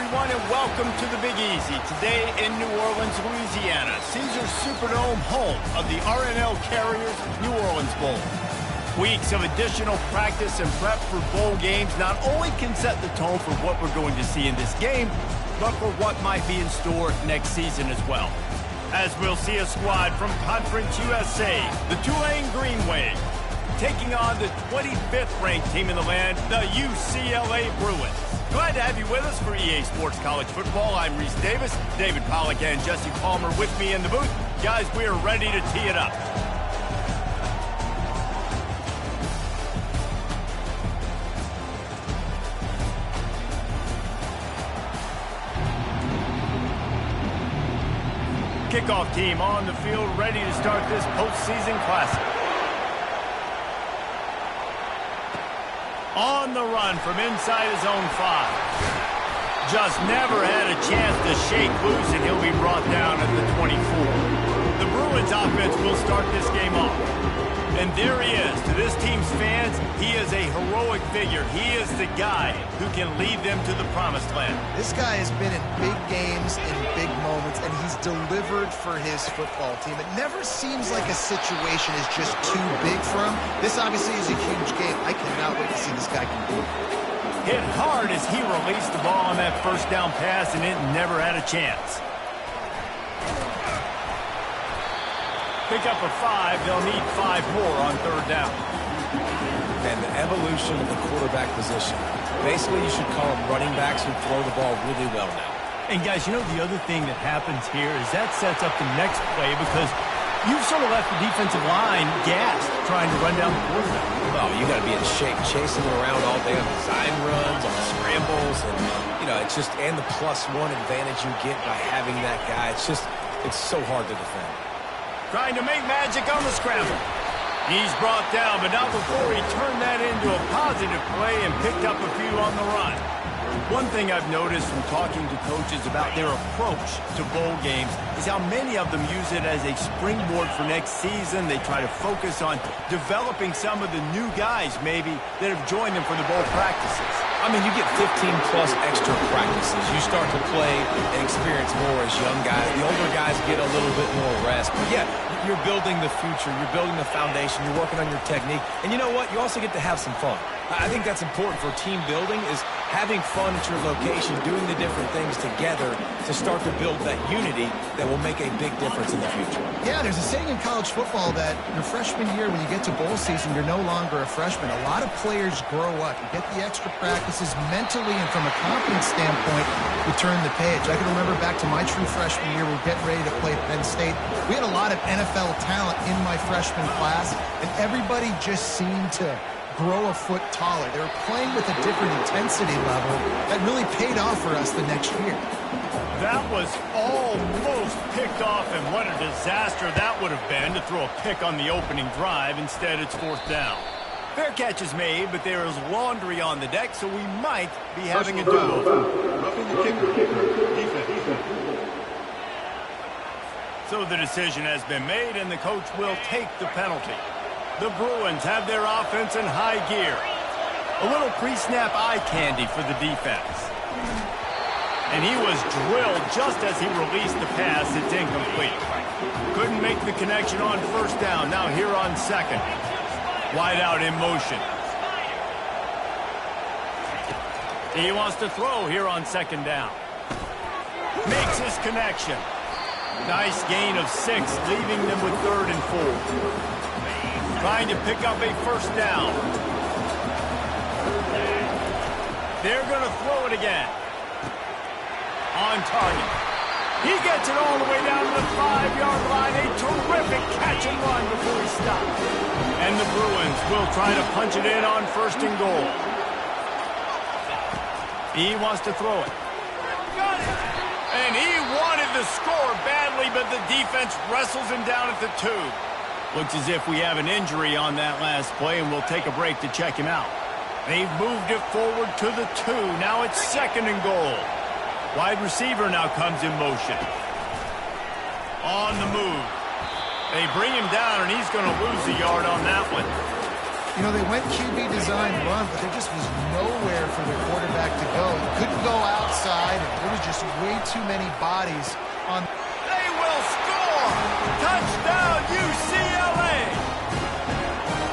everyone, and welcome to the Big Easy. Today in New Orleans, Louisiana, Caesars Superdome, home of the RNL Carriers New Orleans Bowl. Weeks of additional practice and prep for bowl games not only can set the tone for what we're going to see in this game, but for what might be in store next season as well. As we'll see a squad from Conference USA, the Tulane Green Wave, taking on the 25th ranked team in the land, the UCLA Bruins. Glad to have you with us for EA Sports College Football. I'm Reese Davis, David Pollack, and Jesse Palmer with me in the booth. Guys, we are ready to tee it up. Kickoff team on the field, ready to start this postseason classic. On the run from inside his own 5. Just never had a chance to shake loose, and he'll be brought down at the 24. The Bruins offense will start this game off. And there he is. To this team's fans, he is a heroic figure. He is the guy who can lead them to the promised land. This guy has been in big games, in big moments, and he's delivered for his football team. It never seems like a situation is just too big for him. This obviously is a huge game. I cannot wait to see this guy compete. Hit hard as he released the ball on that first down pass, and it never had a chance. Pick up a 5. They'll need 5 more on third down. And the evolution of the quarterback position. Basically, you should call them running backs who throw the ball really well now. And, guys, you know the other thing that happens here is that sets up the next play because you've sort of left the defensive line gassed trying to run down the quarterback. Well, you got to be in shape, chasing him around all day on design runs, on scrambles, and, you know, it's just, and the +1 advantage you get by having that guy. It's so hard to defend. Trying to make magic on the scramble. He's brought down, but not before he turned that into a positive play and picked up a few on the run. One thing I've noticed from talking to coaches about their approach to bowl games is how many of them use it as a springboard for next season. They try to focus on developing some of the new guys, maybe, that have joined them for the bowl practices. I mean, you get 15-plus extra practices. You start to play and experience more as young guys. The older guys get a little bit more rest. But, yeah, you're building the future. You're building the foundation. You're working on your technique. And you know what? You also get to have some fun. I think that's important for team building is having fun at your location, doing the different things together to start to build that unity that will make a big difference in the future. Yeah, there's a saying in college football that your freshman year, when you get to bowl season, you're no longer a freshman. A lot of players grow up. You get the extra practices mentally and from a confidence standpoint, you turn the page. I can remember back to my true freshman year, we were getting ready to play Penn State. We had a lot of NFL talent in my freshman class, and everybody just seemed to grow a foot taller. They were playing with a different intensity level that really paid off for us the next year. That was almost picked off, and what a disaster that would have been to throw a pick on the opening drive. Instead, it's fourth down. Fair catch is made, but there is laundry on the deck, so we might be having a do-over. So the decision has been made, and the coach will take the penalty. The Bruins have their offense in high gear. A little pre-snap eye candy for the defense. And he was drilled just as he released the pass. It's incomplete. Couldn't make the connection on first down. Now here on second. Wide out in motion. He wants to throw here on second down. Makes his connection. Nice gain of 6, leaving them with third and 4. Trying to pick up a first down. They're going to throw it again. On target. He gets it all the way down to the 5-yard line. A terrific catch and run before he stops. And the Bruins will try to punch it in on first and goal. He wants to throw it. And he wanted the score badly, but the defense wrestles him down at the 2. Looks as if we have an injury on that last play, and we'll take a break to check him out. They've moved it forward to the 2. Now it's second and goal. Wide receiver now comes in motion. On the move. They bring him down, and he's going to lose a yard on that one. You know, they went QB design run, but there just was nowhere for their quarterback to go. He couldn't go outside, and was just way too many bodies on. They will score! Touchdown, UCLA!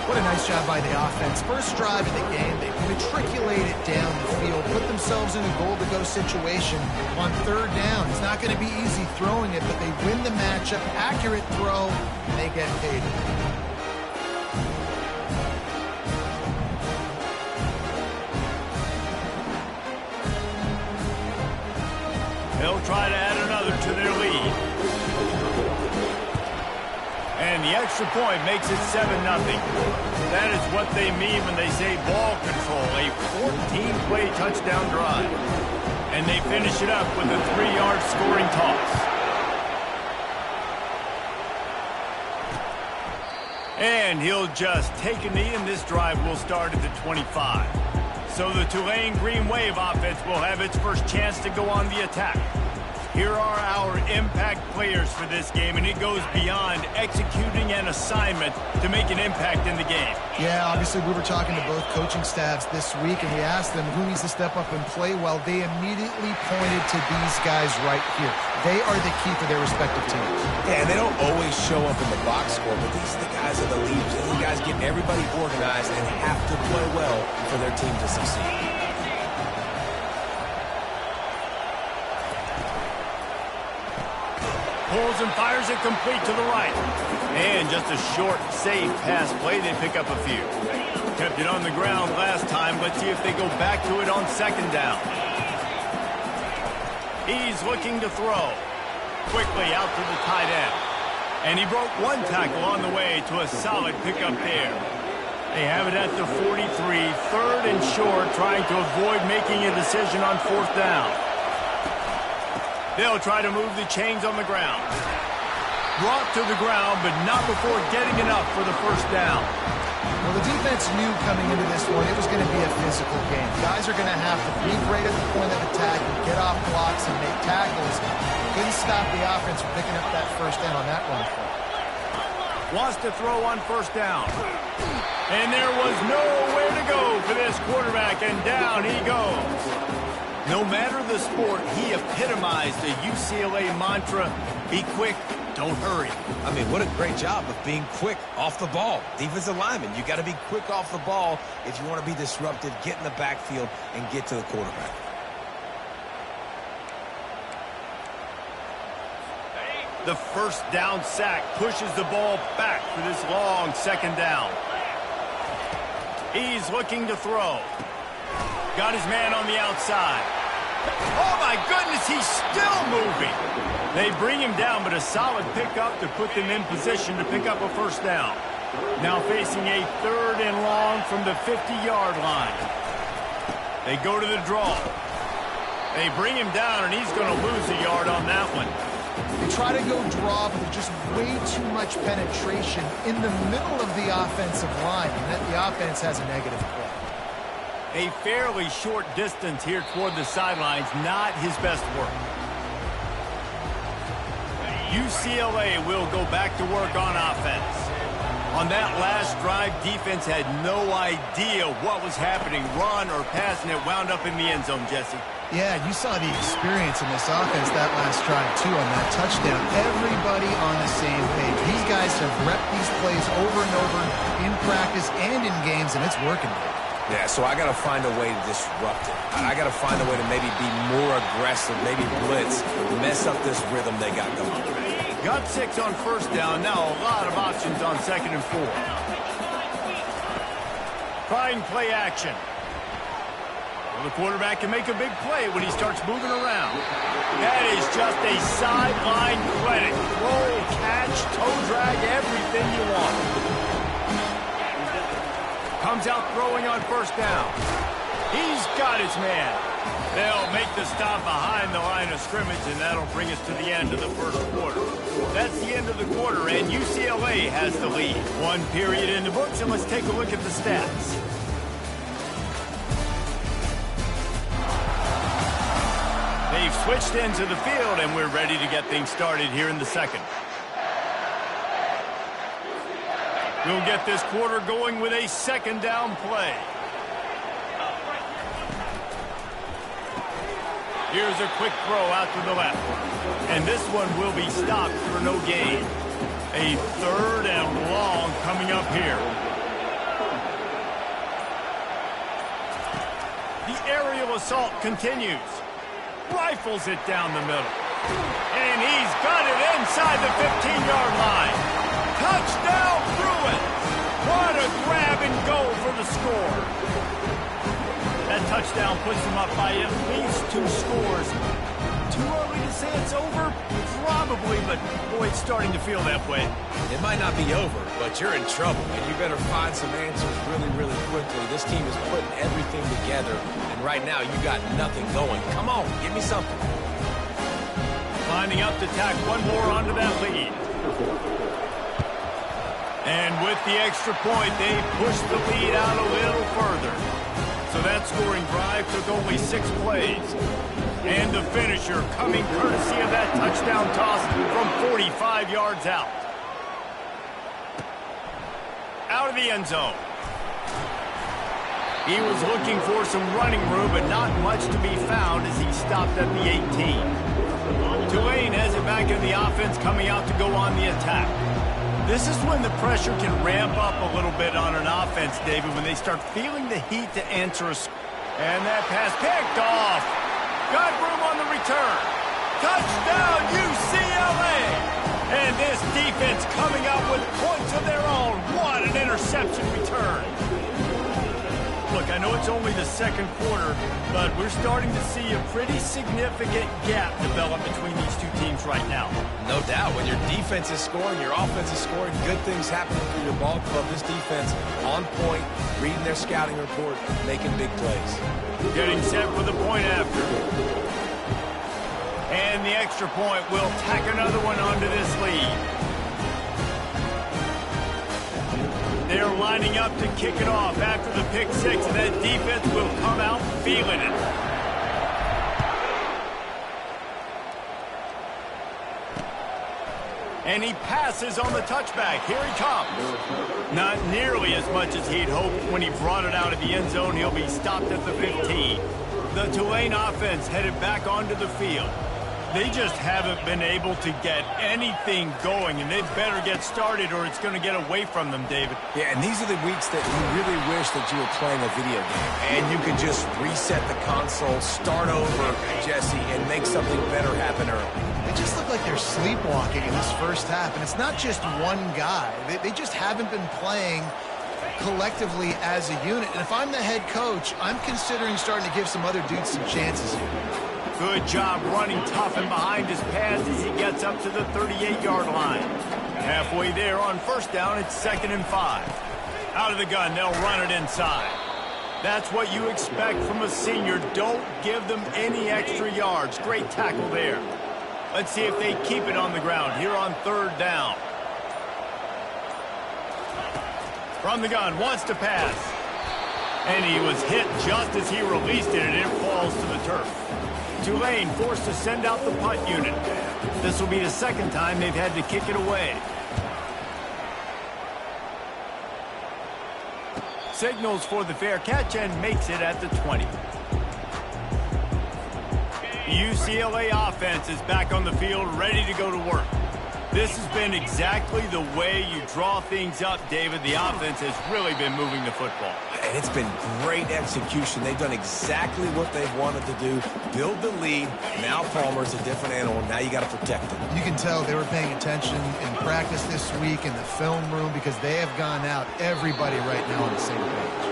What a nice job by the offense. First drive of the game, they matriculated down the field, put themselves in a goal-to-go situation on third down. It's not going to be easy throwing it, but they win the matchup, accurate throw, and they get paid. They'll try to add another to their lead. And the extra point makes it 7-0. That is what they mean when they say ball control, a 14-play touchdown drive. And they finish it up with a 3-yard scoring toss. And he'll just take a knee, and this drive will start at the 25. So the Tulane Green Wave offense will have its first chance to go on the attack. Here are our impact players for this game, and it goes beyond executing an assignment to make an impact in the game. Yeah, obviously we were talking to both coaching staffs this week, and we asked them who needs to step up and play well. They immediately pointed to these guys right here. They are the key for their respective teams. Yeah, and they don't always show up in the box score, but these are the guys that are the leaders. These guys get everybody organized and have to play well for their team to succeed. Pulls and fires it complete to the right. And just a short, safe pass play. They pick up a few. Kept it on the ground last time. Let's see if they go back to it on second down. He's looking to throw. Quickly out to the tight end. And he broke one tackle on the way to a solid pickup there. They have it at the 43, third and short, trying to avoid making a decision on fourth down. They'll try to move the chains on the ground. Brought to the ground, but not before getting enough for the first down. Well, the defense knew coming into this one it was going to be a physical game. Guys are going to have to be great at the point of attack and get off blocks and make tackles. Couldn't stop the offense from picking up that first down on that run play. Wants to throw on first down. And there was nowhere to go for this quarterback, and down he goes. No matter the sport, he epitomized the UCLA mantra, be quick, don't hurry. I mean, what a great job of being quick off the ball. Defensive lineman, you got to be quick off the ball if you want to be disruptive, get in the backfield, and get to the quarterback. The first down sack pushes the ball back for this long second down. He's looking to throw. Got his man on the outside. Oh, my goodness, he's still moving. They bring him down, but a solid pickup to put them in position to pick up a first down. Now facing a third and long from the 50-yard line. They go to the draw. They bring him down, and he's going to lose a yard on that one. They try to go draw, but there's just way too much penetration in the middle of the offensive line, and that the offense has a negative play. A fairly short distance here toward the sidelines, not his best work. UCLA will go back to work on offense. On that last drive, defense had no idea what was happening, run or pass, and it wound up in the end zone, Jesse. Yeah, you saw the experience in this offense that last drive, too, on that touchdown. Everybody on the same page. These guys have repped these plays over and over in practice and in games, and it's working. Yeah, so I got to find a way to disrupt it. I got to find a way to maybe be more aggressive, maybe blitz, mess up this rhythm they got going. Got 6 on first down. Now a lot of options on second and 4. Trying play action. Well, the quarterback can make a big play when he starts moving around. That is just a sideline credit. Roll, catch, toe drag, everything you want. Comes out throwing on first down. He's got his man. They'll make the stop behind the line of scrimmage, and that'll bring us to the end of the first quarter. That's the end of the quarter, and UCLA has the lead. One period in the books, and let's take a look at the stats. They've switched into the field, and we're ready to get things started here in the second. We'll get this quarter going with a second down play. Here's a quick throw out to the left. And this one will be stopped for no gain. A 3rd and long coming up here. The aerial assault continues. Rifles it down the middle. And he's got it inside the 15-yard line. Touchdown, Bruins! What a grab and go for the score. That touchdown puts them up by at least 2 scores. Too early to say it's over? Probably, but boy, it's starting to feel that way. It might not be over, but you're in trouble, and you better find some answers really, really quickly. This team is putting everything together, and right now you got nothing going. Come on, give me something. Lining up to tack one more onto that lead. And with the extra point, they push the lead out a little further. So that scoring drive took only 6 plays. And the finisher coming courtesy of that touchdown toss from 45 yards out. Out of the end zone. He was looking for some running room, but not much to be found as he stopped at the 18. Tulane has it back in the offense, coming out to go on the attack. This is when the pressure can ramp up a little bit on an offense, David, when they start feeling the heat to answer a... And that pass picked off. Got room on the return. Touchdown, UCLA! And this defense coming up with points of their own. What an interception return. Look, I know it's only the 2nd quarter, but we're starting to see a pretty significant gap develop between these 2 teams right now. No doubt. When your defense is scoring, your offense is scoring, good things happening for your ball club. This defense on point, reading their scouting report, making big plays. Getting set for the point after. And the extra point will tack another one onto this lead. They're lining up to kick it off after the pick 6, and that defense will come out feeling it. And he passes on the touchback. Here he comes. Not nearly as much as he'd hoped when he brought it out of the end zone. He'll be stopped at the 15. The Tulane offense headed back onto the field. They just haven't been able to get anything going, and they better get started or it's going to get away from them, David. Yeah, and these are the weeks that you really wish that you were playing a video game, and you could just reset the console, start over, Jesse, and make something better happen early. They just look like they're sleepwalking in this first half, and it's not just one guy. They just haven't been playing collectively as a unit, and if I'm the head coach, I'm considering starting to give some other dudes some chances here. Good job running tough and behind his pads as he gets up to the 38-yard line. Halfway there on 1st down, it's 2nd and 5. Out of the gun, they'll run it inside. That's what you expect from a senior. Don't give them any extra yards. Great tackle there. Let's see if they keep it on the ground here on 3rd down. From the gun, wants to pass. And he was hit just as he released it, and it falls to the turf. Tulane forced to send out the punt unit. This will be the 2nd time they've had to kick it away. Signals for the fair catch and makes it at the 20. UCLA offense is back on the field, ready to go to work. This has been exactly the way you draw things up, David. The offense has really been moving the football. And it's been great execution. They've done exactly what they've wanted to do. Build the lead. Now Palmer's a different animal. Now you got to protect him. You can tell they were paying attention in practice this week in the film room because they have gone out, everybody right now on the same page.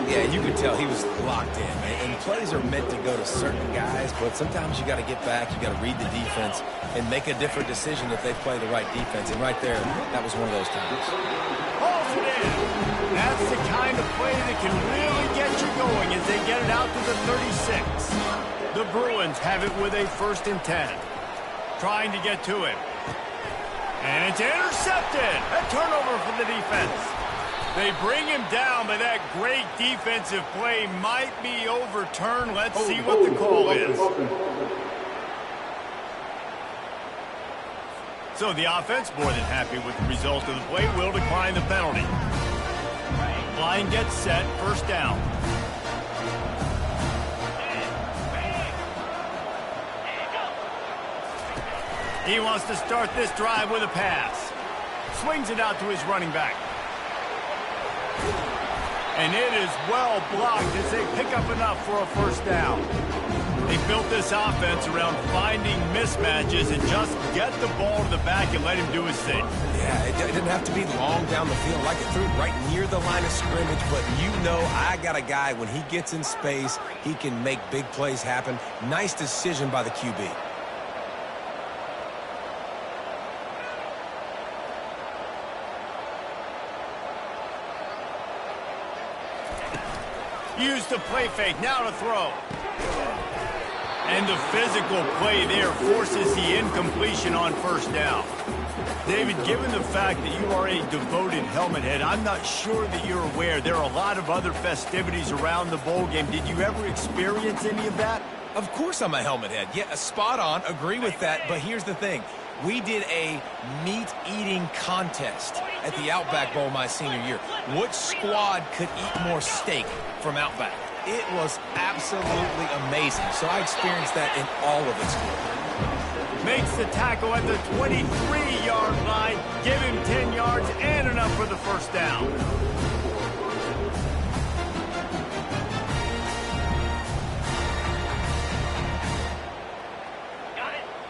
Yeah, you can tell he was locked in. And plays are meant to go to certain guys, but sometimes you got to get back, you got to read the defense, and make a different decision if they play the right defense. And right there, that was one of those times. Holds it in. That's the kind of play that can really get you going as they get it out to the 36. The Bruins have it with a 1st and 10. Trying to get to him. And it's intercepted. A turnover for the defense. They bring him down, but that great defensive play might be overturned. Let's see what the call is. So the offense, more than happy with the result of the play, will decline the penalty. Line gets set, 1st down. He wants to start this drive with a pass. Swings it out to his running back. And it is well blocked as they pick up enough for a first down. They built this offense around finding mismatches and just get the ball to the back and let him do his thing. Yeah, it didn't have to be long down the field. Like it threw right near the line of scrimmage, but you know I got a guy, when he gets in space, he can make big plays happen. Nice decision by the QB. Use the play fake, now to throw. And the physical play there forces the incompletion on first down. David, given the fact that you are a devoted helmet head, I'm not sure that you're aware there are a lot of other festivities around the bowl game. Did you ever experience any of that? Of course I'm a helmet head. Yeah, spot on. Agree with that. But here's the thing. We did a meat-eating contest at the Outback Bowl my senior year. Which squad could eat more steak from Outback? It was absolutely amazing. So I experienced that in all of its glory. Makes the tackle at the 23-yard line. Give him 10 yards and enough for the first down.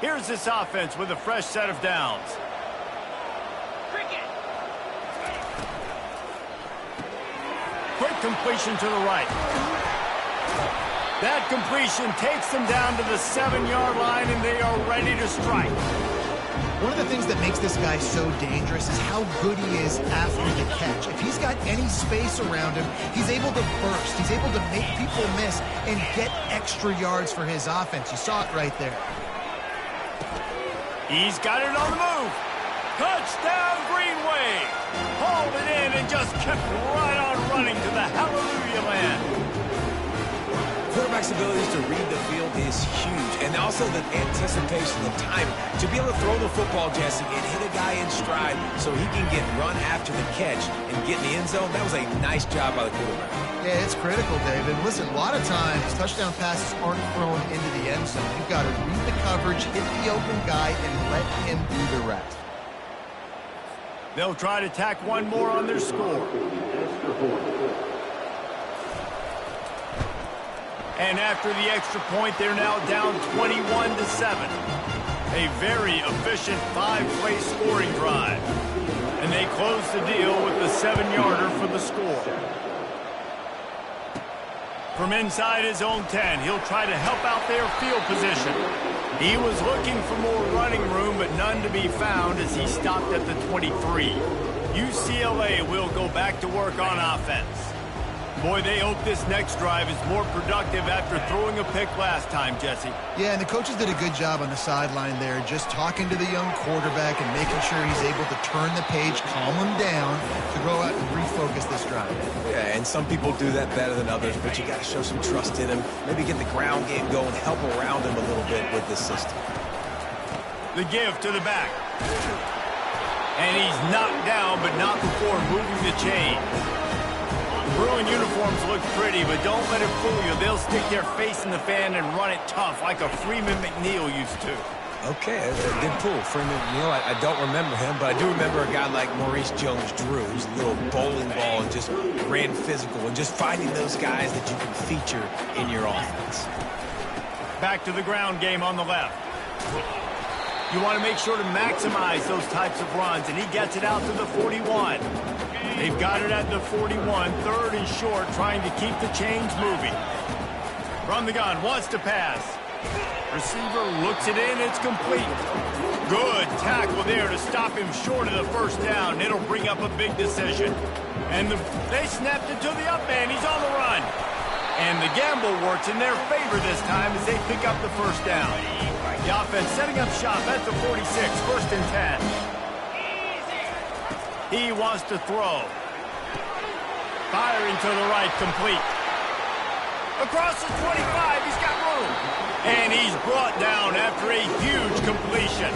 Here's this offense with a fresh set of downs. Quick completion to the right. That completion takes them down to the 7-yard line, and they are ready to strike. One of the things that makes this guy so dangerous is how good he is after the catch. If he's got any space around him, he's able to burst. He's able to make people miss and get extra yards for his offense. You saw it right there. He's got it on the move. Touchdown, Green Wave. Hauled it in and just kept right on running to the hallelujah land. Quarterback's abilities to read the field is huge, and also the anticipation, the time to be able to throw the football, Jesse, and hit a guy in stride so he can get run after the catch and get in the end zone. That was a nice job by the quarterback. Yeah, it's critical, David. Listen, a lot of times touchdown passes aren't thrown into the end zone. You've got to read the coverage, hit the open guy, and let him do the rest. They'll try to tack one more on their score. And after the extra point, they're now down 21-7. A very efficient 5-play scoring drive. And they close the deal with the 7-yarder for the score. From inside his own 10, he'll try to help out their field position. He was looking for more running room, but none to be found as he stopped at the 23. UCLA will go back to work on offense. Boy, they hope this next drive is more productive after throwing a pick last time, Jesse. Yeah, and the coaches did a good job on the sideline there, just talking to the young quarterback and making sure he's able to turn the page, calm him down, to go out and refocus this drive. Yeah, and some people do that better than others, but you got to show some trust in him. Maybe get the ground game going, help around him a little bit with this system. The give to the back. And he's knocked down, but not before moving the chain. Bruin uniforms look pretty, but don't let it fool you. They'll stick their face in the fan and run it tough like a Freeman McNeil used to. Okay, a good pull. Freeman McNeil, I don't remember him, but I do remember a guy like Maurice Jones-Drew, who's a little bowling ball and just ran physical, and just finding those guys that you can feature in your offense. Back to the ground game on the left. You want to make sure to maximize those types of runs, and he gets it out to the 41. They've got it at the 41, third and short, trying to keep the chains moving. From the gun, wants to pass. Receiver looks it in, it's complete. Good tackle there to stop him short of the first down. It'll bring up a big decision. And they snapped it to the up man, he's on the run. And the gamble works in their favor this time as they pick up the first down. The offense setting up shop at the 46, first and 10. He wants to throw. Firing to the right, complete. Across the 25, he's got room. And he's brought down after a huge completion.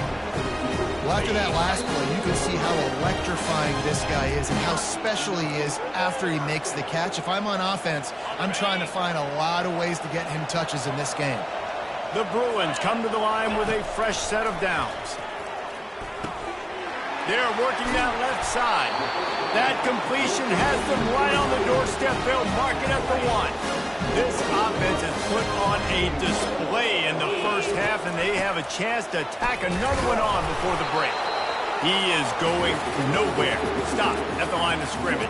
Well, after that last play, you can see how electrifying this guy is and how special he is after he makes the catch. If I'm on offense, I'm trying to find a lot of ways to get him touches in this game. The Bruins come to the line with a fresh set of downs. They're working that left side. That completion has them right on the doorstep. They'll mark it at the 1. This offense has put on a display in the first half, and they have a chance to tack another one on before the break. He is going nowhere. Stop at the line of scrimmage.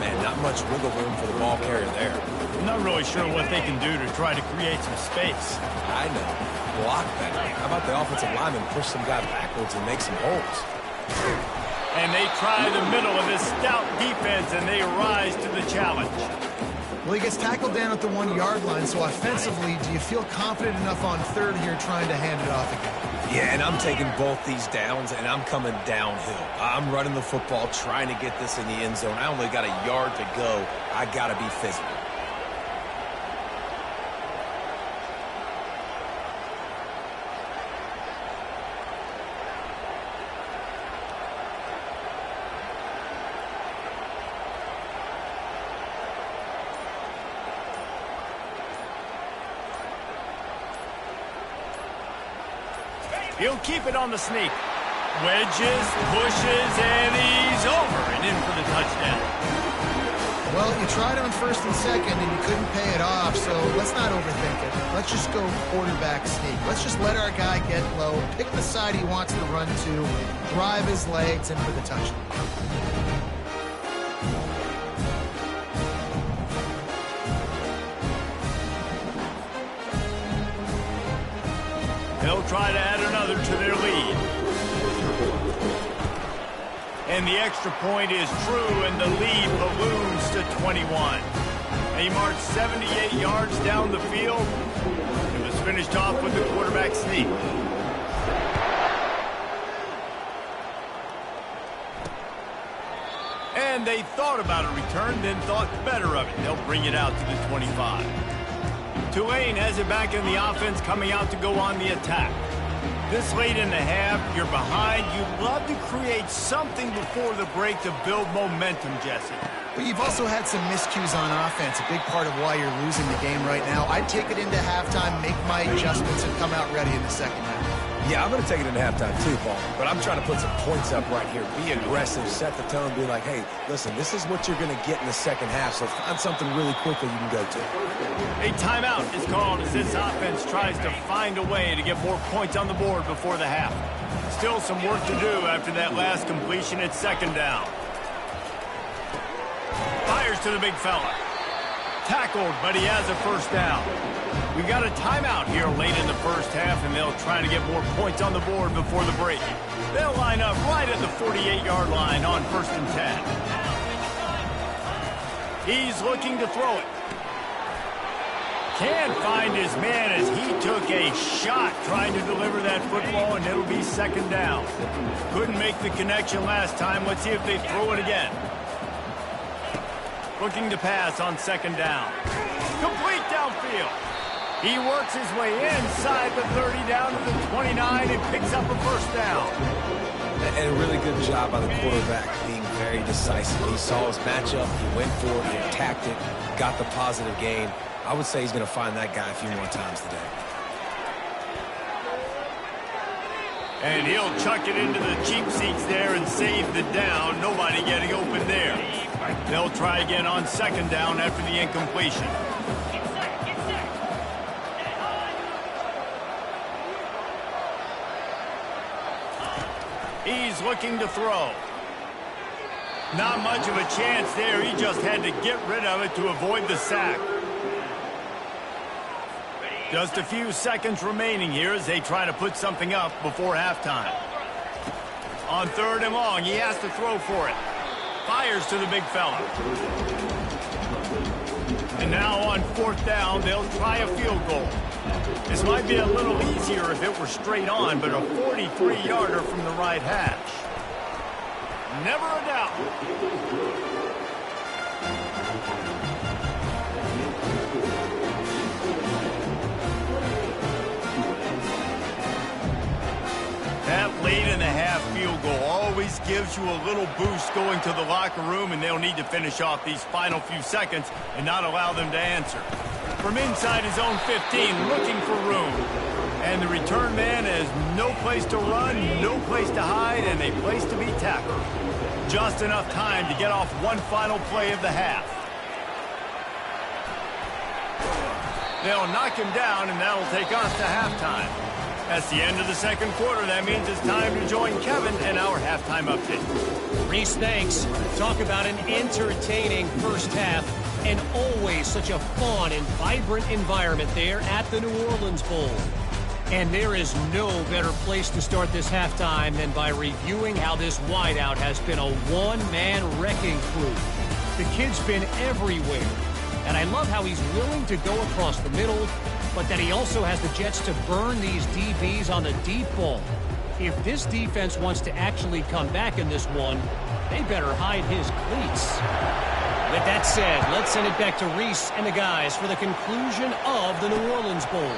Man, not much wiggle room for the ball carrier there. I'm not really sure what they can do to try to create some space. I know. Block better. How about the offensive lineman push some guy backwards and make some holes? And they try the middle of this stout defense, and they rise to the challenge. Well, he gets tackled down at the 1-yard line, so offensively, do you feel confident enough on third here trying to hand it off again? Yeah, and I'm taking both these downs, and I'm coming downhill. I'm running the football, trying to get this in the end zone. I only got a yard to go. I got to be physical. He'll keep it on the sneak. Wedges, pushes, and he's over and in for the touchdown. Well, you tried him in first and second, and you couldn't pay it off, so let's not overthink it. Let's just go quarterback sneak. Let's just let our guy get low, pick the side he wants to run to, drive his legs in for the touchdown. They'll try to add another to their lead. And the extra point is true, and the lead balloons to 21. They marched 78 yards down the field. It was finished off with the quarterback sneak. And they thought about a return, then thought better of it. They'll bring it out to the 25. Tulane has it back in the offense, coming out to go on the attack. This late in the half, you're behind. You'd love to create something before the break to build momentum, Jesse. But you've also had some miscues on offense, a big part of why you're losing the game right now. I'd take it into halftime, make my adjustments, and come out ready in the second half. Yeah, I'm going to take it into halftime too, Paul. But I'm trying to put some points up right here. Be aggressive, set the tone, be like, hey, listen, this is what you're going to get in the second half, so find something really quickly you can go to. A timeout is called as this offense tries to find a way to get more points on the board before the half. Still some work to do after that last completion at second down. Fires to the big fella. Tackled, but he has a first down. We've got a timeout here late in the first half, and they'll try to get more points on the board before the break. They'll line up right at the 48-yard line on 1st and 10. He's looking to throw it. Can't find his man as he took a shot trying to deliver that football, and it'll be second down. Couldn't make the connection last time. Let's see if they throw it again. Looking to pass on second down. Complete downfield. He works his way inside the 30 down to the 29 and picks up a first down. And a really good job by the quarterback being very decisive. He saw his matchup, he went for it, he attacked it, got the positive gain. I would say he's going to find that guy a few more times today. And he'll chuck it into the cheap seats there and save the down. Nobody getting open there. They'll try again on second down after the incompletion. He's looking to throw. Not much of a chance there. He just had to get rid of it to avoid the sack. Just a few seconds remaining here as they try to put something up before halftime. On 3rd and long, he has to throw for it. Fires to the big fella. And now on 4th down, they'll try a field goal. This might be a little easier if it were straight on, but a 43-yarder from the right hash. Never a doubt. That late in the half field goal always gives you a little boost going to the locker room, and they'll need to finish off these final few seconds and not allow them to answer. from inside his own 15, looking for room. And the return man has no place to run, no place to hide, and a place to be tackled. Just enough time to get off one final play of the half. They'll knock him down, and that'll take us to halftime. That's the end of the second quarter. That means it's time to join Kevin and our halftime update. Reese, thanks. Talk about an entertaining first half, and always such a fun and vibrant environment there at the New Orleans Bowl. And there is no better place to start this halftime than by reviewing how this wideout has been a one-man wrecking crew. The kid's been everywhere, and I love how he's willing to go across the middle, but that he also has the jets to burn these DBs on the deep ball. If this defense wants to actually come back in this one, they better hide his cleats. With that said, let's send it back to Reese and the guys for the conclusion of the New Orleans Bowl.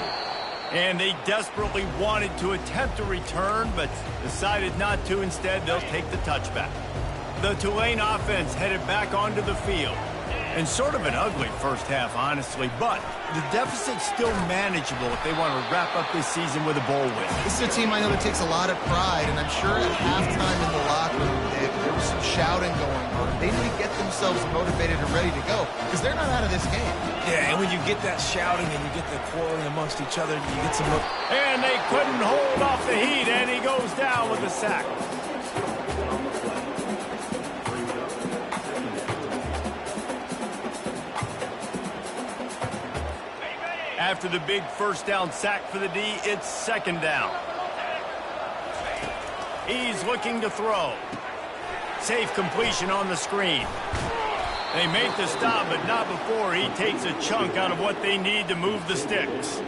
And they desperately wanted to attempt a return, but decided not to. Instead, they'll take the touchback. The Tulane offense headed back onto the field. And sort of an ugly first half, honestly, but the deficit's still manageable if they want to wrap up this season with a bowl win. This is a team I know that takes a lot of pride, and I'm sure at halftime in the locker room, there was some shouting going on. They need to get themselves motivated and ready to go, because they're not out of this game. Yeah, and when you get that shouting and you get the quarreling amongst each other, you get some... And they couldn't hold off the heat, and he goes down with a sack. After the big first down sack for the D, it's second down. He's looking to throw. Safe completion on the screen. They make the stop, but not before he takes a chunk out of what they need to move the sticks.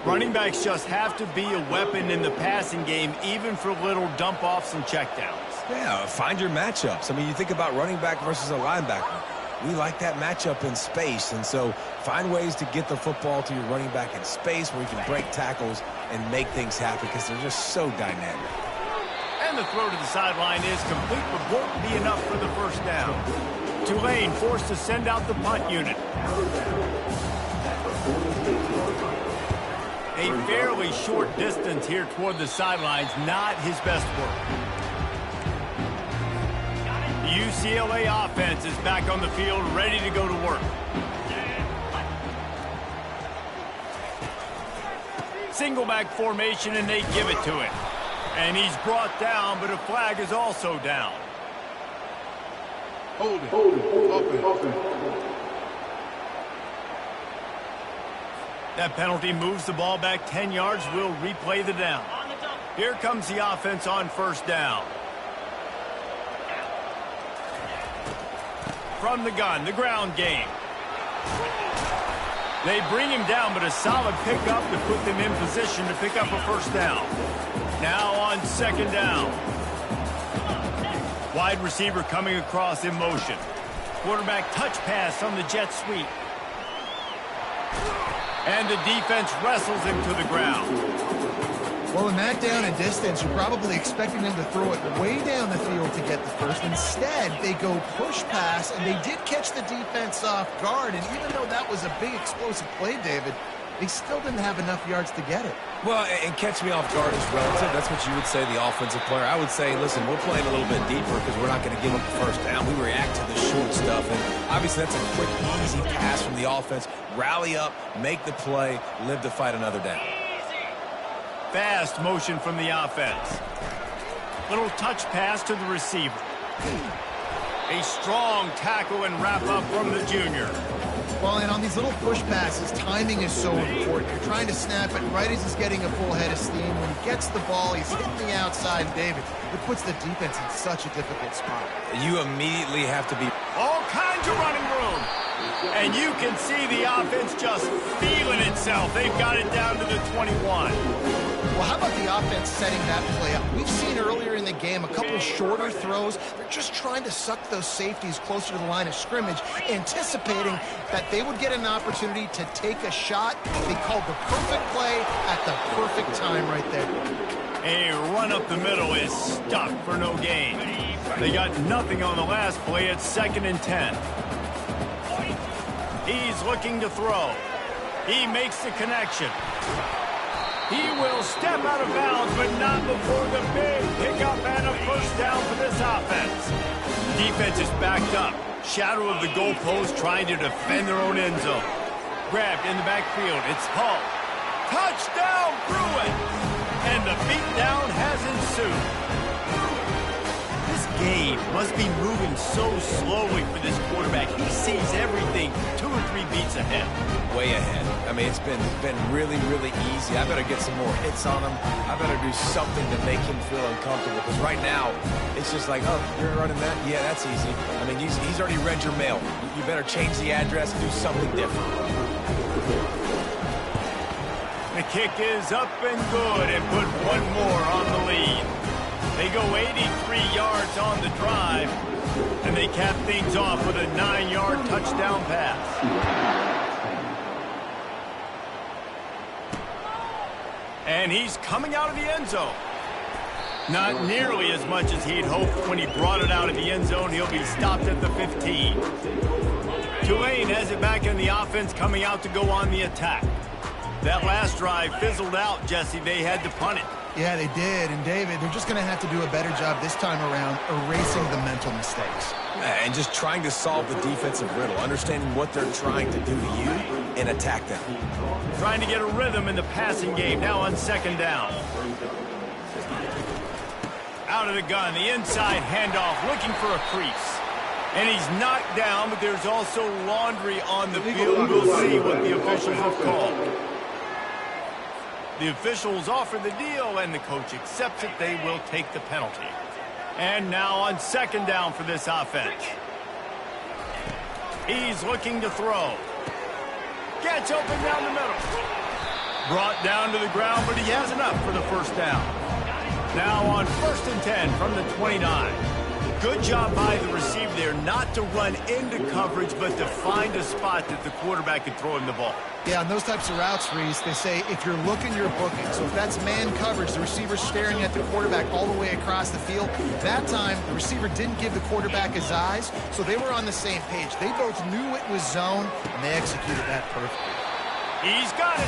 Running backs just have to be a weapon in the passing game, even for little dump-offs and checkdowns. Yeah, find your matchups. I mean, you think about running back versus a linebacker. We like that matchup in space, and so find ways to get the football to your running back in space where you can break tackles and make things happen because they're just so dynamic. And the throw to the sideline is complete, but won't be enough for the first down. Tulane forced to send out the punt unit. A fairly short distance here toward the sidelines, not his best work. The UCLA offense is back on the field, ready to go to work. Single back formation, and they give it to him. And he's brought down, but a flag is also down. Hold it. Open. That penalty moves the ball back 10 yards. We'll replay the down. Here comes the offense on first down. From the gun, the ground game. They bring him down, but a solid pickup to put them in position to pick up a first down. Now on second down. Wide receiver coming across in motion. Quarterback touch pass on the jet sweep. And the defense wrestles him to the ground. Well, in that down and distance, you're probably expecting them to throw it way down the field to get the first. Instead, they go push pass, and they did catch the defense off guard. And even though that was a big explosive play, David, they still didn't have enough yards to get it. Well, and catch me off guard is relative. That's what you would say, the offensive player. I would say, listen, we're playing a little bit deeper because we're not going to give up the first down. We react to the short stuff, and obviously that's a quick, easy pass from the offense. Rally up, make the play, live to fight another down. Fast motion from the offense. Little touch pass to the receiver. A strong tackle and wrap up from the junior. Well, and on these little push passes, timing is so important. You're trying to snap it right as he's getting a full head of steam. When he gets the ball, he's hitting the outside, David. It puts the defense in such a difficult spot. You immediately have to be... All kinds of running room. And you can see the offense just feeling itself. They've got it down to the 21. Well, how about the offense setting that play up? We've seen earlier in the game a couple shorter throws. They're just trying to suck those safeties closer to the line of scrimmage, anticipating that they would get an opportunity to take a shot. They called the perfect play at the perfect time right there. A run up the middle is stuck for no gain. They got nothing on the last play. It's 2nd and 10. He's looking to throw. He makes the connection. He will step out of bounds, but not before the big pickup and a first down for this offense. Defense is backed up. Shadow of the goalpost trying to defend their own end zone. Grabbed in the backfield. It's Hull. Touchdown, Bruins! And the beatdown has ensued. This game must be moving so slowly for this quarterback. He sees everything 2 or 3 beats ahead. Way ahead. I mean, it's been really, really easy. I better get some more hits on him. I better do something to make him feel uncomfortable. Because right now, it's just like, oh, you're running that? Yeah, that's easy. I mean, he's already read your mail. You better change the address and do something different. The kick is up and good and put one more on the lead. They go 83 yards on the drive, and they cap things off with a 9-yard touchdown pass. And he's coming out of the end zone. Not nearly as much as he'd hoped when he brought it out of the end zone. He'll be stopped at the 15. Tulane has it back in the offense, coming out to go on the attack. That last drive fizzled out, Jesse. They had to punt it. Yeah, they did. And, David, they're just going to have to do a better job this time around erasing the mental mistakes. And just trying to solve the defensive riddle, understanding what they're trying to do to you and attack them. Trying to get a rhythm in the passing game, now on second down. Out of the gun, the inside handoff, looking for a crease. And he's knocked down, but there's also laundry on the field. We'll see what the officials have called. The officials offer the deal, and the coach accepts it. They will take the penalty. And now on second down for this offense. He's looking to throw. Gets open down the middle. Brought down to the ground, but he has enough for the first down. Now on 1st and 10 from the 29. Good job by the receiver there not to run into coverage, but to find a spot that the quarterback could throw him the ball. Yeah, on those types of routes, Reese, they say if you're looking, you're booking. So if that's man coverage, the receiver's staring at the quarterback all the way across the field. That time, the receiver didn't give the quarterback his eyes, so they were on the same page. They both knew it was zone, and they executed that perfectly. He's got it.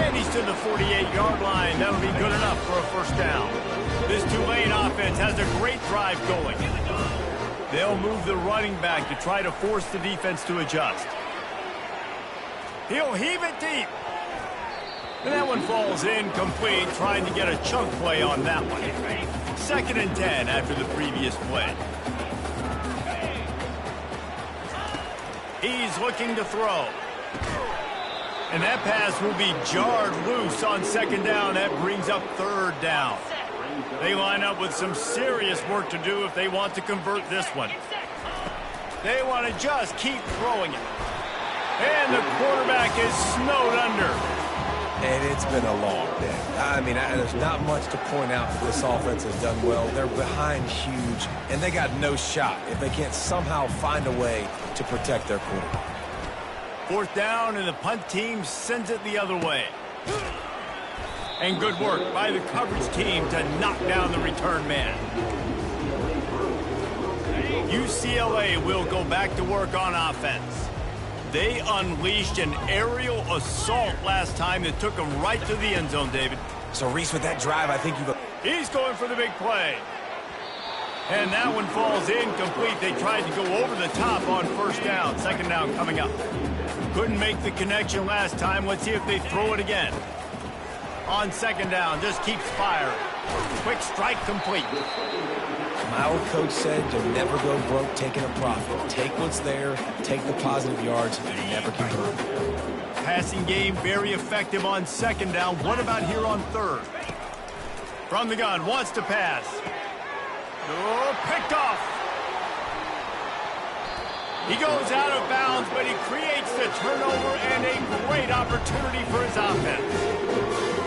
And he's to the 48-yard line. That'll be good enough for a first down. This Tulane offense has a great drive going. They'll move the running back to try to force the defense to adjust. He'll heave it deep. And that one falls incomplete, trying to get a chunk play on that one. 2nd and 10 after the previous play. He's looking to throw. And that pass will be jarred loose on second down. That brings up 3rd down. They line up with some serious work to do if they want to convert this one. They want to just keep throwing it. And the quarterback is snowed under. And it's been a long day. I mean, there's not much to point out that this offense has done well. They're behind huge, and they got no shot if they can't somehow find a way to protect their quarterback. 4th down, and the punt team sends it the other way. And good work by the coverage team to knock down the return man. UCLA will go back to work on offense. They unleashed an aerial assault last time that took them right to the end zone, David. So, Reese, with that drive, I think He's going for the big play. And that one falls incomplete. They tried to go over the top on 1st down. 2nd down coming up. Couldn't make the connection last time. Let's see if they throw it again. On 2nd down, just keeps firing. Quick strike complete. My old coach said you'll never go broke taking a profit. Take what's there, take the positive yards, and never convert. Passing game very effective on 2nd down. What about here on 3rd? From the gun, wants to pass. Oh, picked off. He goes out of bounds, but he creates the turnover and a great opportunity for his offense.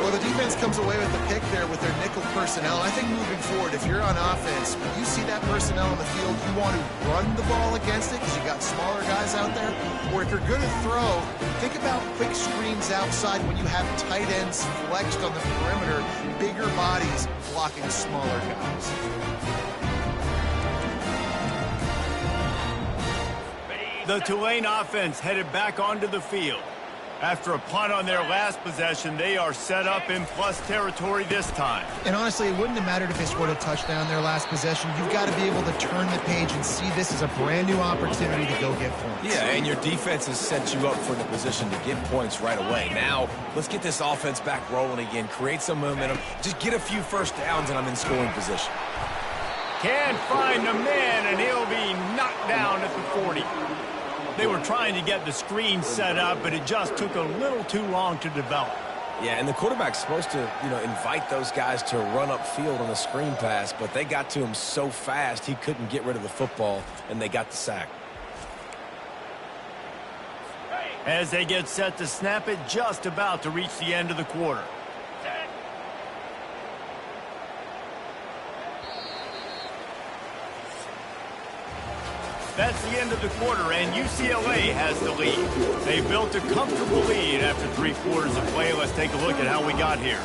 Well, the defense comes away with the pick there with their nickel personnel. I think moving forward, if you're on offense, when you see that personnel on the field, you want to run the ball against it because you got smaller guys out there. Or if you're going to throw, think about quick screens outside when you have tight ends flexed on the perimeter, bigger bodies blocking smaller guys. The Tulane offense headed back onto the field. After a punt on their last possession, they are set up in plus territory this time. And honestly, it wouldn't have mattered if they scored a touchdown their last possession. You've got to be able to turn the page and see this as a brand new opportunity to go get points. Yeah, and your defense has set you up for the position to get points right away. Now, let's get this offense back rolling again, create some momentum, just get a few first downs, and I'm in scoring position. Can't find the man, and he'll be knocked down at the 40. They were trying to get the screen set up, but it just took a little too long to develop. Yeah, and the quarterback's supposed to, invite those guys to run upfield on a screen pass, but they got to him so fast he couldn't get rid of the football, and they got the sack. As they get set to snap it, just about to reach the end of the quarter. That's the end of the quarter, and UCLA has the lead. They built a comfortable lead after 3 quarters of play. Let's take a look at how we got here.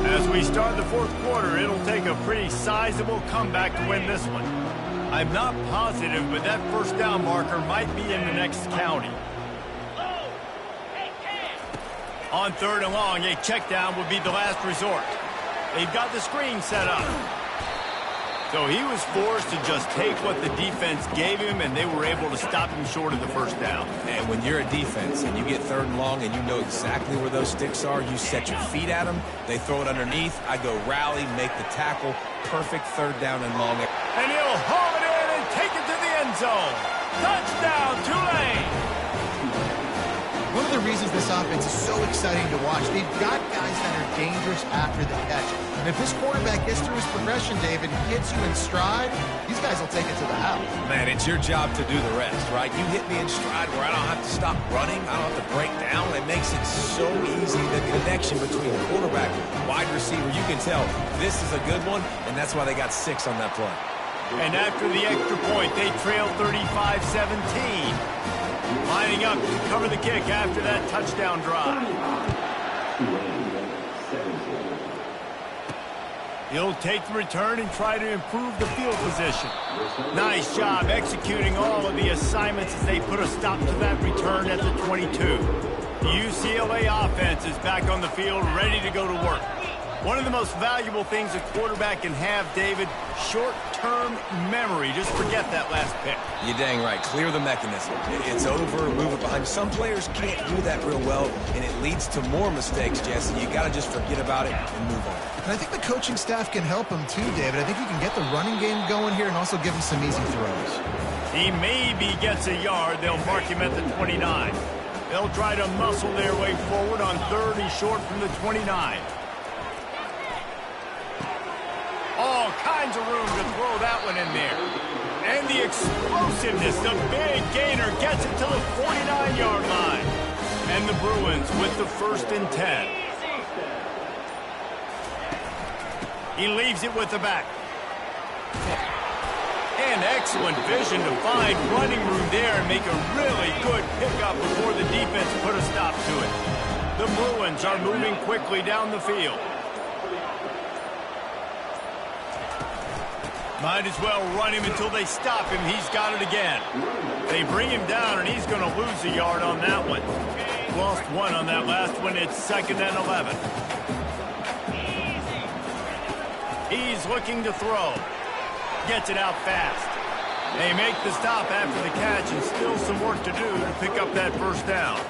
As we start the 4th quarter, it'll take a pretty sizable comeback to win this one. I'm not positive, but that first down marker might be in the next county. On 3rd and long, a check down would be the last resort. They've got the screen set up. So he was forced to just take what the defense gave him, and they were able to stop him short of the first down. And when you're a defense and you get 3rd and long and you know exactly where those sticks are, you set your feet at them, they throw it underneath, I go rally, make the tackle, perfect 3rd down and long. And he'll haul it in and take it to the end zone. Touchdown, Tulane! One of the reasons this offense is so exciting to watch, they've got guys that are dangerous after the catch. And if this quarterback gets through his progression, David, and hits you in stride, these guys will take it to the house. Man, it's your job to do the rest, right? You hit me in stride where I don't have to stop running. I don't have to break down. It makes it so easy, the connection between the quarterback, wide receiver. You can tell this is a good one, and that's why they got 6 on that play. And after the extra point, they trail 35-17. Lining up to cover the kick after that touchdown drive. He'll take the return and try to improve the field position. Nice job executing all of the assignments as they put a stop to that return at the 22. The UCLA offense is back on the field, ready to go to work. One of the most valuable things a quarterback can have, David, short-term memory. Just forget that last pick. You're dang right. Clear the mechanism. It's over, move it behind. Some players can't do that real well, and it leads to more mistakes, Jesse. You got to just forget about it and move on. And I think the coaching staff can help him too, David. I think he can get the running game going here and also give him some easy throws. He maybe gets a yard. They'll mark him at the 29. They'll try to muscle their way forward on 3rd and short from the 29. All kinds of room to throw that one in there. And the explosiveness, the big gainer gets it to the 49-yard line. And the Bruins with the 1st and 10. He leaves it with the back. And excellent vision to find running room there and make a really good pickup before the defense put a stop to it. The Bruins are moving quickly down the field. Might as well run him until they stop him. He's got it again. They bring him down, and he's going to lose a yard on that one. Lost 1 on that last one. It's 2nd and 11. He's looking to throw. Gets it out fast. They make the stop after the catch, and still some work to do to pick up that first down.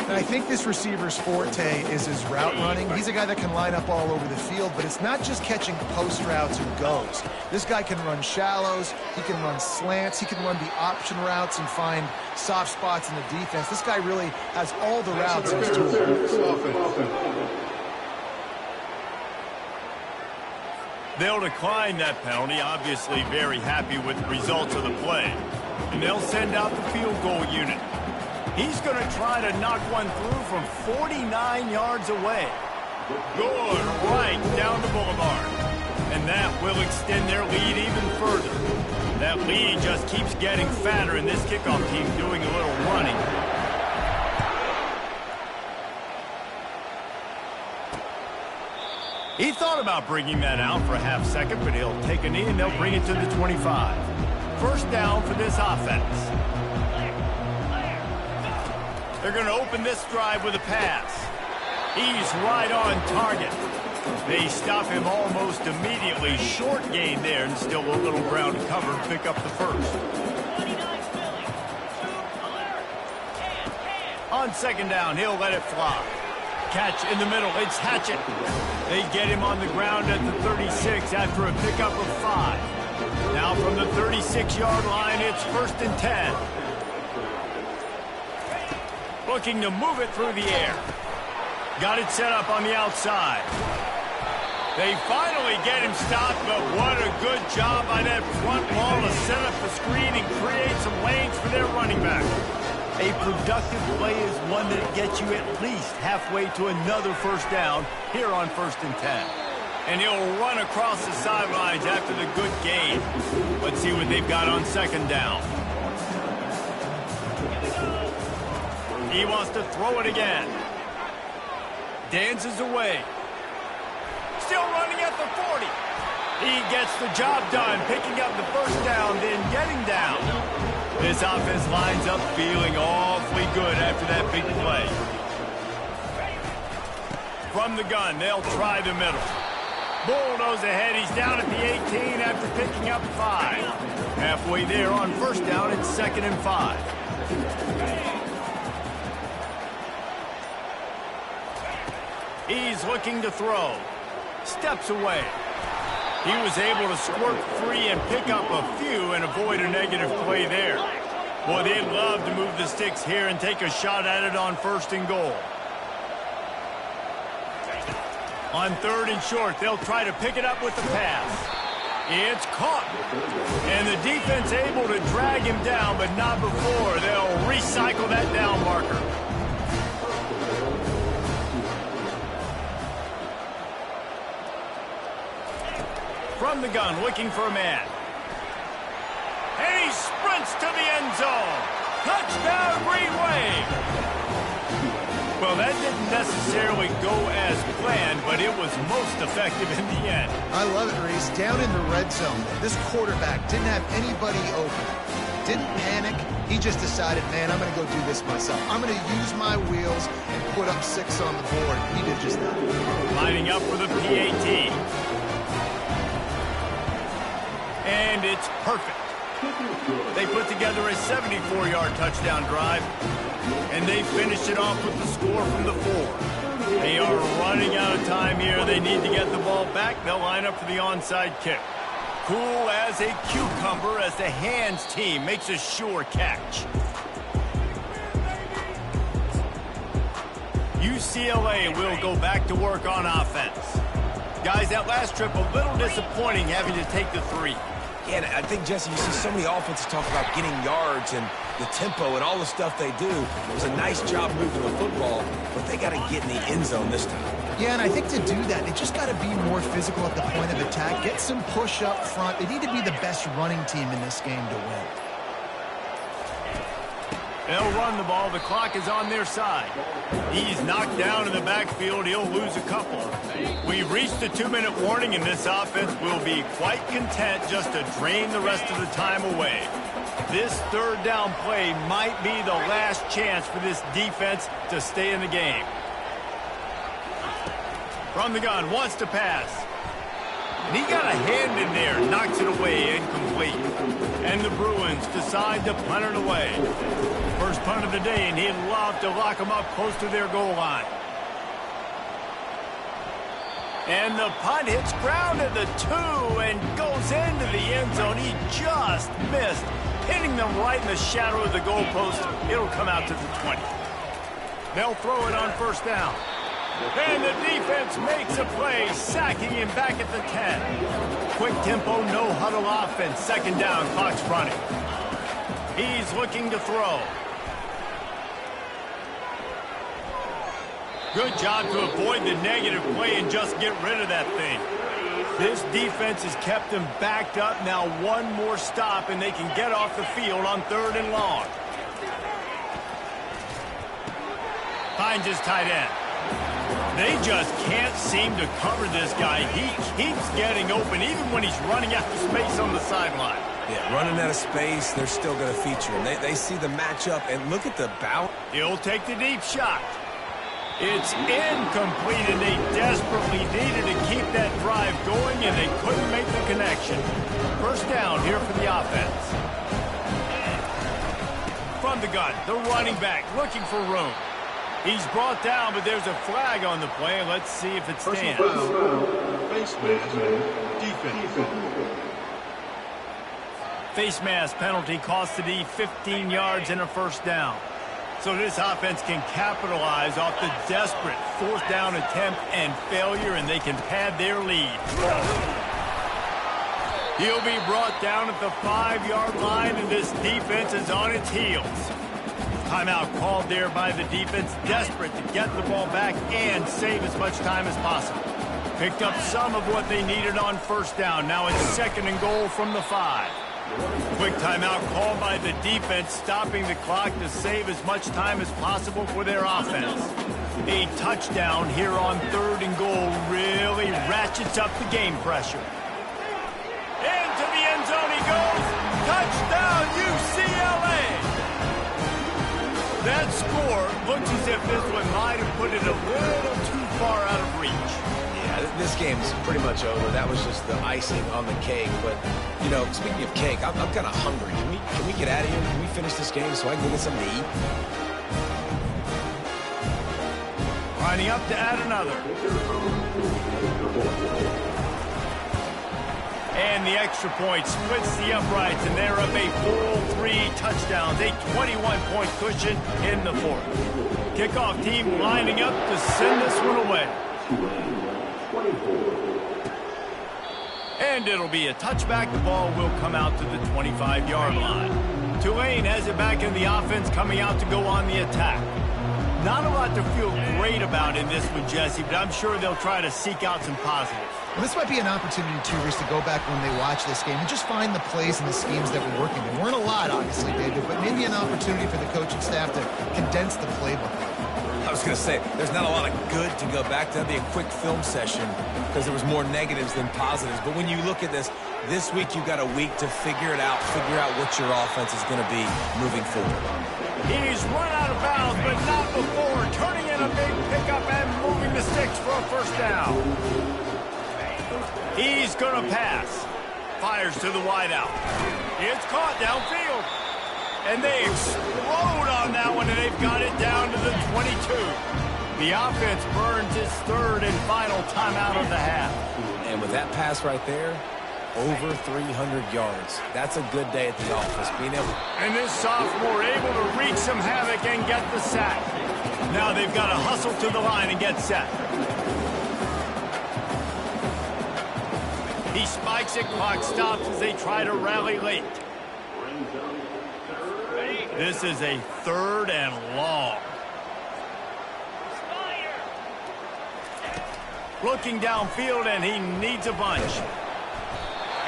And I think this receiver's forte is his route running. He's a guy that can line up all over the field, but it's not just catching post routes and goes. This guy can run shallows, he can run slants, he can run the option routes and find soft spots in the defense. This guy really has all the routes in his tool. They'll decline that penalty, obviously very happy with the results of the play. And they'll send out the field goal unit. He's going to try to knock one through from 49 yards away. Good, right down the boulevard. And that will extend their lead even further. That lead just keeps getting fatter, and this kickoff team doing a little running. He thought about bringing that out for a half second, but he'll take a knee and they'll bring it to the 25. first down for this offense. They're going to open this drive with a pass. He's right on target. They stop him almost immediately. Short gain there, and still a little ground to cover to pick up the first. On second down, he'll let it fly. Catch in the middle. It's Hatchett. They get him on the ground at the 36 after a pickup of 5. Now from the 36-yard line, it's 1st and 10. Looking to move it through the air. Got it set up on the outside. They finally get him stopped, but what a good job by that front wall to set up the screen and create some lanes for their running back. A productive play is one that gets you at least halfway to another first down here on 1st and 10. And he'll run across the sidelines after the good gain. Let's see what they've got on second down. He wants to throw it again. Dances away. Still running at the 40. He gets the job done, picking up the first down, then getting down. This offense lines up feeling awfully good after that big play. From the gun, they'll try the middle. Bulldoze ahead. He's down at the 18 after picking up 5. Halfway there on first down, it's 2nd and 5. He's looking to throw. Steps away. He was able to squirt free and pick up a few and avoid a negative play there. Boy, they'd love to move the sticks here and take a shot at it on 1st and goal. On 3rd and short, they'll try to pick it up with the pass. It's caught. And the defense able to drag him down, but not before. They'll recycle that down marker. From the gun, looking for a man. And he sprints to the end zone. Touchdown, Green Wave. Well, that didn't necessarily go as planned, but it was most effective in the end. I love it, Reese. Down in the red zone, this quarterback didn't have anybody open. Didn't panic. He just decided, man, I'm going to go do this myself. I'm going to use my wheels and put up 6 on the board. He did just that. Lining up for the PAT. And it's perfect. They put together a 74-yard touchdown drive, and they finished it off with the score from the 4. They are running out of time here. They need to get the ball back. They'll line up for the onside kick. Cool as a cucumber as the hands team makes a sure catch. UCLA will go back to work on offense. Guys, that last trip a little disappointing having to take the 3. Yeah, and I think, Jesse, you see so many offenses talk about getting yards and the tempo and all the stuff they do. It was a nice job moving the football, but they got to get in the end zone this time. Yeah, and I think to do that, they just got to be more physical at the point of attack, get some push up front. They need to be the best running team in this game to win. They'll run the ball. The clock is on their side. He's knocked down in the backfield. He'll lose a couple. We've reached the 2-minute warning, and this offense will be quite content just to drain the rest of the time away. This 3rd down play might be the last chance for this defense to stay in the game. From the gun, wants to pass. And he got a hand in there, knocks it away, incomplete. And the Bruins decide to punt it away. First punt of the day, and he'd love to lock them up close to their goal line. And the punt hits ground at the 2 and goes into the end zone. He just missed, hitting them right in the shadow of the goalpost. It'll come out to the 20. They'll throw it on 1st down. And the defense makes a play, sacking him back at the 10. Quick tempo, no huddle offense. 2nd down, clock's running. He's looking to throw. Good job to avoid the negative play and just get rid of that thing. This defense has kept them backed up. Now one more stop, and they can get off the field on 3rd and long. Finds his tight end. They just can't seem to cover this guy. He keeps getting open, even when he's running out of space on the sideline. Yeah, running out of space, they're still going to feature him. They see the matchup, and look at the bounce. He'll take the deep shot. It's incomplete, and they desperately needed to keep that drive going, and they couldn't make the connection. First down here for the offense. From the gun, the running back looking for room. He's brought down, but there's a flag on the play. Let's see if it stands. Face mask, defense. Face mask penalty cost the D 15 yards and a first down. So this offense can capitalize off the desperate fourth down attempt and failure, and they can pad their lead. He'll be brought down at the 5-yard line, and this defense is on its heels. Timeout called there by the defense, desperate to get the ball back and save as much time as possible. Picked up some of what they needed on first down. Now it's 2nd and goal from the 5. Quick timeout called by the defense, stopping the clock to save as much time as possible for their offense. A touchdown here on 3rd and goal really ratchets up the game pressure. Into the end zone he goes. Touchdown, UCLA! That score looks as if this one might have put it a little too far out of reach. Yeah, this game's pretty much over. That was just the icing on the cake. But, you know, speaking of cake, I'm kind of hungry. Can we get out of here? Can we finish this game so I can go get something to eat? Lining up to add another. And the extra point splits the uprights, and they're up a full 3 touchdowns, a 21-point cushion in the 4th. Kickoff team lining up to send this one away. And it'll be a touchback. The ball will come out to the 25-yard line. Tulane has it back in the offense, coming out to go on the attack. Not a lot to feel great about in this one, Jesse, but I'm sure they'll try to seek out some positives. Well, this might be an opportunity, too, Rich, to go back when they watch this game and just find the plays and the schemes that were working. There weren't a lot, obviously, David, but maybe an opportunity for the coaching staff to condense the playbook. I was going to say, there's not a lot of good to go back to. That'd be a quick film session because there was more negatives than positives. But when you look at this week you've got a week to figure it out, figure out what your offense is going to be moving forward. He's run out of bounds, but not before turning in a big pickup and moving the sticks for a first down. He's going to pass. Fires to the wideout. It's caught downfield. And they explode on that one, and they've got it down to the 22. The offense burns its 3rd and final timeout of the half. And with that pass right there, over 300 yards. That's a good day at the office. Being able. And this sophomore able to wreak some havoc and get the sack. Now they've got to hustle to the line and get set. He spikes it, clock stops as they try to rally late. This is a 3rd and long. Looking downfield, and he needs a bunch.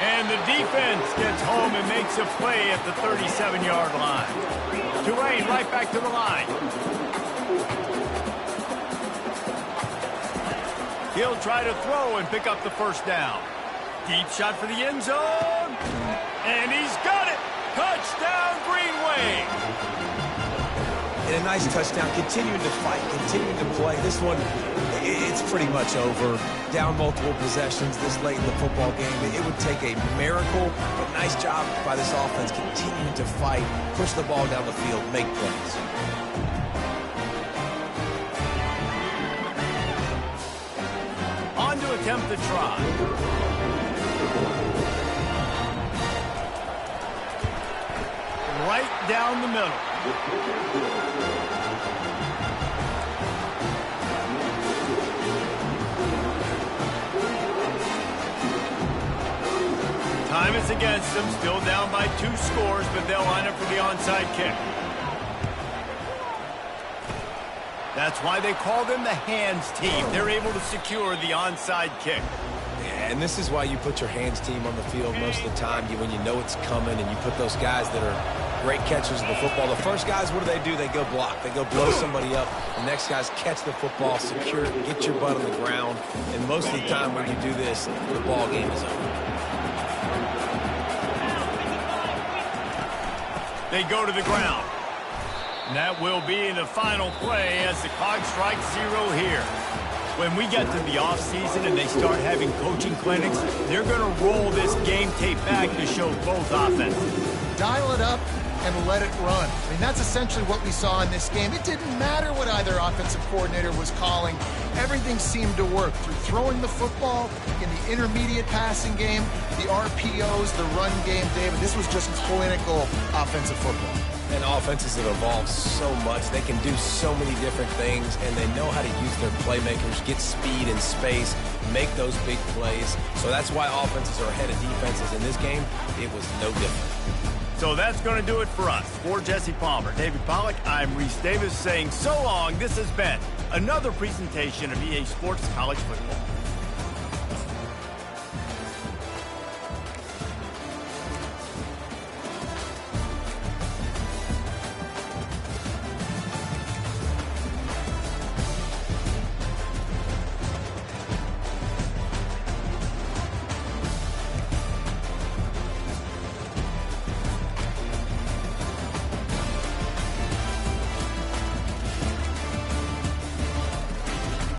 And the defense gets home and makes a play at the 37-yard line. Tulane right back to the line. He'll try to throw and pick up the first down. Deep shot for the end zone. And he's got it. Touchdown, Green Wave. And a nice touchdown. Continuing to fight, continuing to play. This one, it's pretty much over. Down multiple possessions this late in the football game. It would take a miracle, but nice job by this offense continuing to fight, push the ball down the field, make plays. On to attempt the try. Right down the middle. Time is against them, still down by 2 scores, but they'll line up for the onside kick. That's why they call them the hands team. They're able to secure the onside kick. And this is why you put your hands team on the field most of the time, when you know it's coming, and you put those guys that are great catchers of the football. The first guys, what do? They go block. They go blow somebody up. The next guys catch the football, secure it, get your butt on the ground. And most of the time when you do this, the ball game is over. They go to the ground. And that will be the final play as the clock strikes 0 here. When we get to the offseason and they start having coaching clinics, they're going to roll this game tape back to show both offenses. Dial it up and let it run. I mean, that's essentially what we saw in this game. It didn't matter what either offensive coordinator was calling. Everything seemed to work through throwing the football, in the intermediate passing game, the RPOs, the run game, David. This was just clinical offensive football. And offenses have evolved so much. They can do so many different things, and they know how to use their playmakers, get speed and space, make those big plays. So that's why offenses are ahead of defenses. In this game, it was no different. So that's going to do it for us. For Jesse Palmer, David Pollack, I'm Reese Davis saying so long. This has been another presentation of EA Sports College Football.